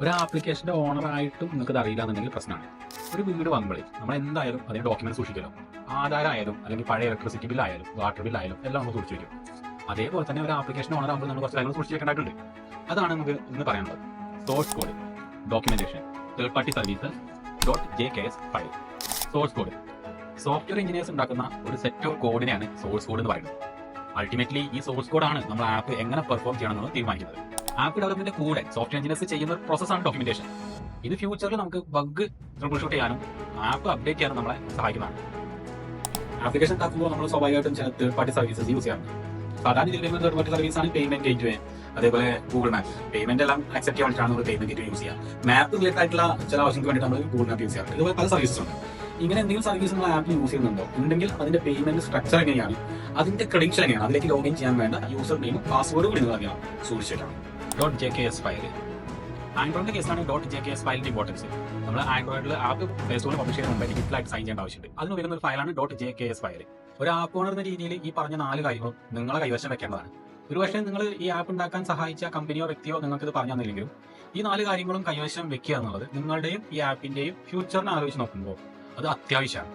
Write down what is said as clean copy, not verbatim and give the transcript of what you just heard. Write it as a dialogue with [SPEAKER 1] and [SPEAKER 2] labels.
[SPEAKER 1] ഒരു ആപ്ലിക്കേഷന്റെ ഓണറായിട്ടും നിങ്ങൾക്ക് ഇത് അറിയില്ല എന്നുണ്ടെങ്കിൽ പ്രശ്നമാണ്. ഒരു വീട് വാങ്ങുമ്പോഴേ നമ്മൾ എന്തായാലും അതിന്റെ ഡോക്യുമെന്റ് സൂക്ഷിക്കലോ, ആധാരമായാലും അല്ലെങ്കിൽ പഴയ ഇലക്ട്രിസിറ്റി ബില്ലായാലും വാട്ടർ ബില്ലായാലും എല്ലാം നമ്മൾ സൂക്ഷിച്ചു വയ്ക്കും. അതേപോലെ തന്നെ ഒരു ആപ്ലിക്കേഷൻ ഓണർ ആകുമ്പോൾ നമ്മൾ കുറച്ച് കാര്യങ്ങൾ സൂക്ഷിച്ച് വെക്കേണ്ടതായിട്ടുണ്ട്. അതാണ് നമുക്ക് ഇന്ന് പറയാനുള്ളത്. Source code, documentation, third party services .jks file. Source code software engineers ഉണ്ടാക്കുന്ന ഒരു സെറ്റ് ഓഫ് കോഡിനെയാണ് സോഴ്സ് കോഡ് എന്ന് പറയുന്നത്. അൾട്ടിമേറ്റ്ലി ഈ സോഴ്സ് കോഡാണ് നമ്മൾ ആപ്പ് എങ്ങനെ പെർഫോം ചെയ്യണമെന്ന് തീരുമാനിക്കുന്നത്. ആപ്പ് ഡെവലപ്മെന്റ് കൂടെ സോഫ്റ്റ്വെയർ എഞ്ചിനീയേഴ്സ് ചെയ്യുന്ന ഒരു പ്രോസസ്സാണ് ഡോക്യുമെന്റേഷൻ. ഇത് ഫ്യൂച്ചറിൽ നമുക്ക് ബഗ് ട്രബിൾ ഷൂട്ട് ചെയ്യാനും ആപ്പ് അപ്ഡേറ്റ് ചെയ്യാനും നമ്മളെ സഹായിക്കുന്നതാണ്. ആപ്ലിക്കേഷൻ ഉണ്ടാക്കുമ്പോൾ നമ്മൾ സ്വാഭാവികമായിട്ടും ചില തേർഡ് പാർട്ടി സർവീസസ് യൂസ് ചെയ്യാറുണ്ട്. സാധാരണ രീതിയിൽ തേർഡ് പാർട്ടി സർവീസാണ് പേയ്മെന്റ് ഗേറ്റ്വേ, അതേപോലെ ഗൂഗിൾ മാപ്പ്. പേയ്മെന്റ് എല്ലാം അക്സെപ്റ്റ് ചെയ്യാൻ വേണ്ടിയിട്ടാണ് നമ്മൾ പേയ്മെന്റ് ഗേറ്റ്വേ യൂസ് ചെയ്യുക. മാപ്പ് റിലേറ്റഡ് ആയിട്ടുള്ള ചില ആവശ്യങ്ങൾക്ക് വേണ്ടി നമ്മൾ ഗൂഗിൾ മാപ്പ് യൂസ് ചെയ്യാറുണ്ട്. ഇതുപോലെ പല സർവീസസ് ഉണ്ട്. ഇങ്ങനെ എന്തെങ്കിലും സർവീസ് നിങ്ങൾ ആപ്പിൽ യൂസ് ചെയ്യുന്നുണ്ടോ ഉണ്ടെങ്കിൽ അതിന്റെ പേയ്മെന്റ് സ്ട്രക്ചർ എങ്ങനെയാണ്, അതിന്റെ ക്രെഡൻഷ്യൽ എങ്ങനെയാണ്, അതിലേക്ക് ലോഗിൻ ചെയ്യാൻ വേണ്ട യൂസർ നെയിമും പാസ്വേഡും കൂടി നിങ്ങൾ അറിയണം, സൂക്ഷിച്ചിട്ടാണ്. .jks ഫയൽ ആൻഡ്രോയിഡിന്റെ കേസാണ് .jks ഫയലിന്റെ ഇമ്പോർട്ടൻസ്. നമ്മൾ ആൻഡ്രോയിഡിൽ ആപ്പ് പ്ലേ സ്റ്റോറിൽ പബ്ലിഷ് ചെയ്യുന്ന മുമ്പ് ഡിജിറ്റലായിട്ട് സൈൻ ചെയ്യേണ്ട ആവശ്യമുണ്ട്. അതിന് വരുന്ന ഒരു ഫയലാണ് .jks ഫയൽ. ഒരു ആപ്പ് ഓണർ എന്ന രീതിയിൽ ഈ പറഞ്ഞ 4 കാര്യങ്ങളും നിങ്ങളെ കൈവശം വെക്കേണ്ടതാണ്. ഒരു പക്ഷേ നിങ്ങൾ ഈ ആപ്പ് ഉണ്ടാക്കാൻ സഹായിച്ച കമ്പനിയോ വ്യക്തിയോ നിങ്ങൾക്ക് ഇത് പറഞ്ഞു തന്നില്ലെങ്കിലും ഈ 4 കാര്യങ്ങളും കൈവശം വെക്കുക എന്നുള്ളത് നിങ്ങളുടെയും ഈ ആപ്പിന്റെയും ഫ്യൂച്ചറിനെ ആലോചിച്ച് നോക്കുമ്പോൾ അത് അത്യാവശ്യമാണ്.